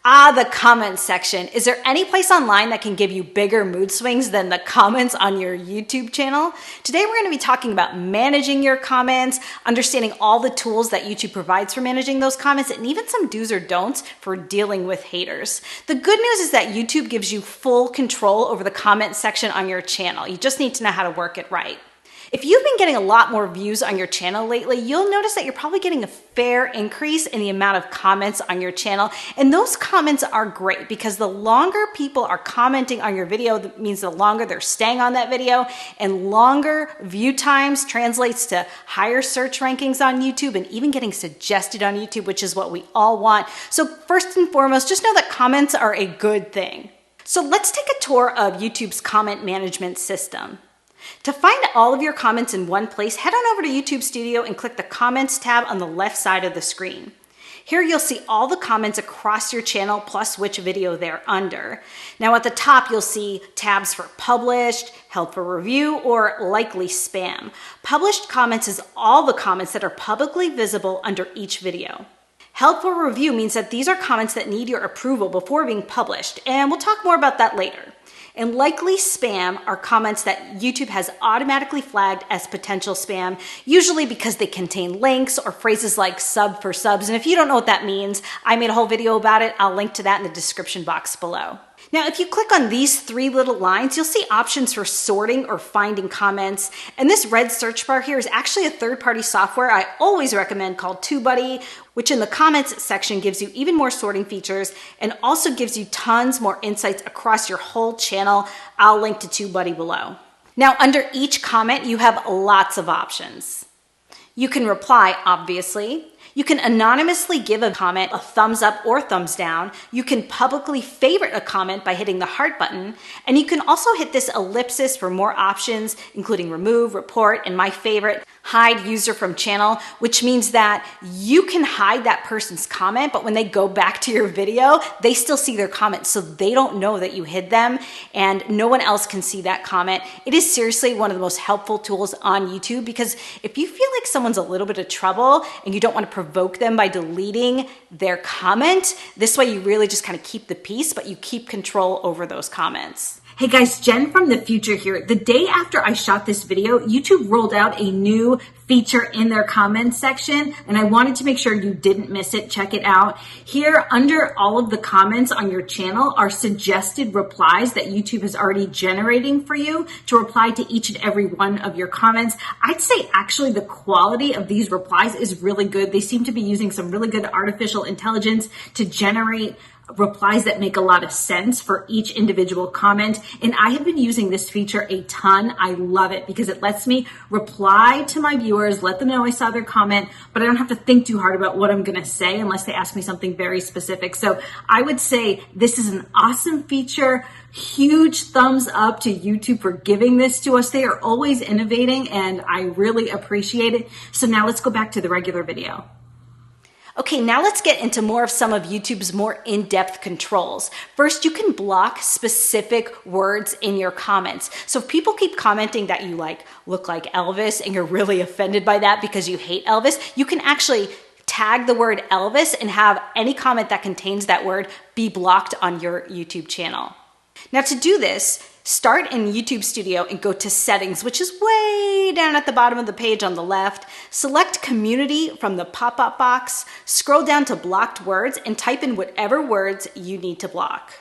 The comment section. Is there any place online that can give you bigger mood swings than the comments on your YouTube channel? Today we're going to be talking about managing your comments, understanding all the tools that YouTube provides for managing those comments, and even some do's or don'ts for dealing with haters. The good news is that YouTube gives you full control over the comment section on your channel. You just need to know how to work it right. If you've been getting a lot more views on your channel lately, you'll notice that you're probably getting a fair increase in the amount of comments on your channel. And those comments are great because the longer people are commenting on your video, that means the longer they're staying on that video, and longer view times translates to higher search rankings on YouTube and even getting suggested on YouTube, which is what we all want. So first and foremost, just know that comments are a good thing. So let's take a tour of YouTube's comment management system. To find all of your comments in one place, head on over to YouTube Studio and click the Comments tab on the left side of the screen. Here you'll see all the comments across your channel plus which video they're under. Now at the top you'll see tabs for Published, Held for Review, or Likely Spam. Published comments is all the comments that are publicly visible under each video. Held for Review means that these are comments that need your approval before being published, and we'll talk more about that later. And Likely Spam are comments that YouTube has automatically flagged as potential spam, usually because they contain links or phrases like sub for subs. And if you don't know what that means, I made a whole video about it. I'll link to that in the description box below. Now, if you click on these three little lines, you'll see options for sorting or finding comments. And this red search bar here is actually a third-party software I always recommend called TubeBuddy, which in the comments section gives you even more sorting features and also gives you tons more insights across your whole channel. I'll link to TubeBuddy below. Now, under each comment, you have lots of options. You can reply, obviously. You can anonymously give a comment a thumbs up or thumbs down. You can publicly favorite a comment by hitting the heart button. And you can also hit this ellipsis for more options, including remove, report, and my favorite, hide user from channel, which means that you can hide that person's comment, but when they go back to your video, they still see their comment, so they don't know that you hid them, and no one else can see that comment. It is seriously one of the most helpful tools on YouTube, because if you feel like someone's a little bit of trouble and you don't want to provoke them by deleting their comment, this way you really just kind of keep the peace, but you keep control over those comments. Hey guys, Jen from the future here. The day after I shot this video, YouTube rolled out a new feature in their comments section, and I wanted to make sure you didn't miss it. Check it out. Here, under all of the comments on your channel are suggested replies that YouTube is already generating for you to reply to each and every one of your comments. I'd say actually the quality of these replies is really good. They seem to be using some really good artificial intelligence to generate replies that make a lot of sense for each individual comment. And I have been using this feature a ton. I love it because it lets me reply to my viewers, let them know I saw their comment, but I don't have to think too hard about what I'm going to say unless they ask me something very specific. So I would say this is an awesome feature. Huge thumbs up to YouTube for giving this to us. They are always innovating and I really appreciate it. So now let's go back to the regular video. Okay, now let's get into more of some of YouTube's more in-depth controls. First, you can block specific words in your comments. So if people keep commenting that you look like Elvis and you're really offended by that because you hate Elvis, you can actually tag the word Elvis and have any comment that contains that word be blocked on your YouTube channel. Now to do this, start in YouTube Studio and go to Settings, which is way down at the bottom of the page on the left. Select Community from the pop-up box, scroll down to Blocked Words, and type in whatever words you need to block.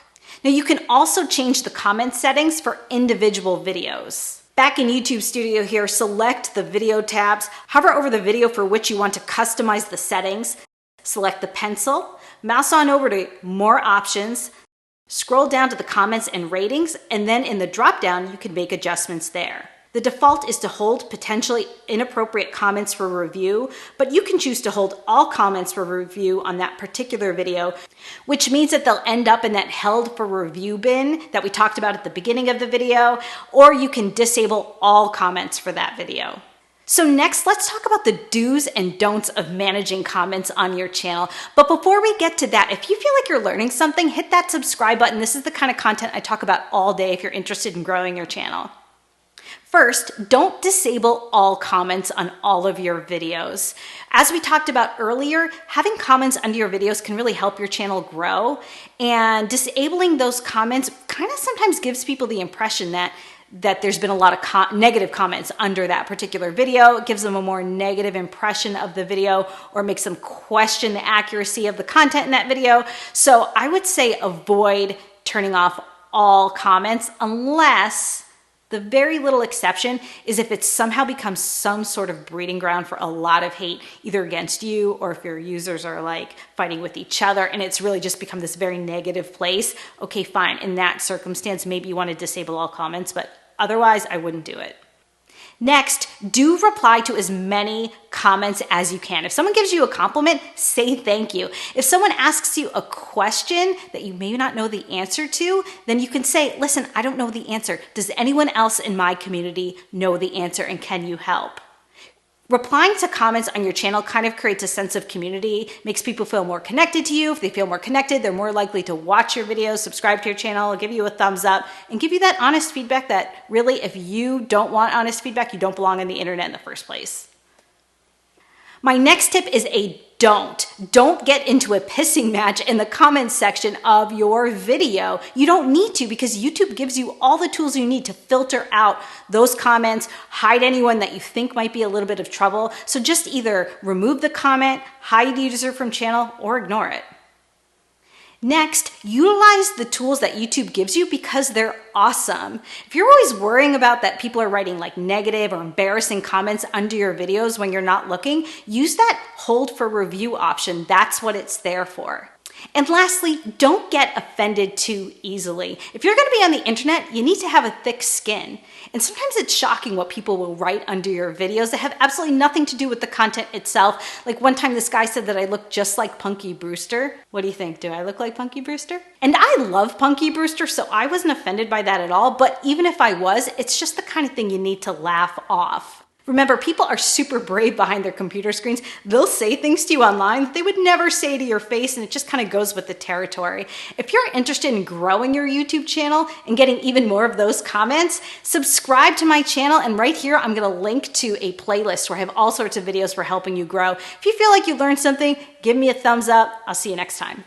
Now you can also change the comment settings for individual videos. Back in YouTube Studio here, select the Video tabs, hover over the video for which you want to customize the settings, select the pencil, mouse on over to More Options, scroll down to the comments and ratings, and then in the drop-down, you can make adjustments there. The default is to hold potentially inappropriate comments for review, but you can choose to hold all comments for review on that particular video, which means that they'll end up in that held for review bin that we talked about at the beginning of the video, or you can disable all comments for that video. So next, let's talk about the do's and don'ts of managing comments on your channel. But before we get to that, if you feel like you're learning something, hit that subscribe button. This is the kind of content I talk about all day if you're interested in growing your channel. First, don't disable all comments on all of your videos. As we talked about earlier, having comments under your videos can really help your channel grow, and disabling those comments kind of sometimes gives people the impression that there's been a lot of negative comments under that particular video. It gives them a more negative impression of the video or makes them question the accuracy of the content in that video. So I would say avoid turning off all comments unless the very little exception is if it's somehow becomes some sort of breeding ground for a lot of hate, either against you or if your users are like fighting with each other and it's really just become this very negative place. Okay, fine. In that circumstance, maybe you want to disable all comments, but otherwise I wouldn't do it. Next, do reply to as many comments as you can. If someone gives you a compliment, say thank you. If someone asks you a question that you may not know the answer to, then you can say, listen, I don't know the answer. Does anyone else in my community know the answer and can you help? Replying to comments on your channel kind of creates a sense of community, makes people feel more connected to you. If they feel more connected, they're more likely to watch your videos, subscribe to your channel, give you a thumbs up, and give you that honest feedback that really, if you don't want honest feedback, you don't belong on the internet in the first place. My next tip is a don't. Don't get into a pissing match in the comments section of your video. You don't need to because YouTube gives you all the tools you need to filter out those comments, hide anyone that you think might be a little bit of trouble. So just either remove the comment, hide the user from channel, or ignore it. Next, utilize the tools that YouTube gives you because they're awesome. If you're always worrying about that people are writing like negative or embarrassing comments under your videos when you're not looking, use that hold for review option. That's what it's there for. And lastly, don't get offended too easily. If you're going to be on the internet, you need to have a thick skin. And sometimes it's shocking what people will write under your videos that have absolutely nothing to do with the content itself. Like one time this guy said that I look just like Punky Brewster. What do you think? Do I look like Punky Brewster? And I love Punky Brewster, so I wasn't offended by that at all. But even if I was, it's just the kind of thing you need to laugh off. Remember, people are super brave behind their computer screens. They'll say things to you online that they would never say to your face, and it just kind of goes with the territory. If you're interested in growing your YouTube channel and getting even more of those comments, subscribe to my channel, and right here I'm gonna link to a playlist where I have all sorts of videos for helping you grow. If you feel like you learned something, give me a thumbs up. I'll see you next time.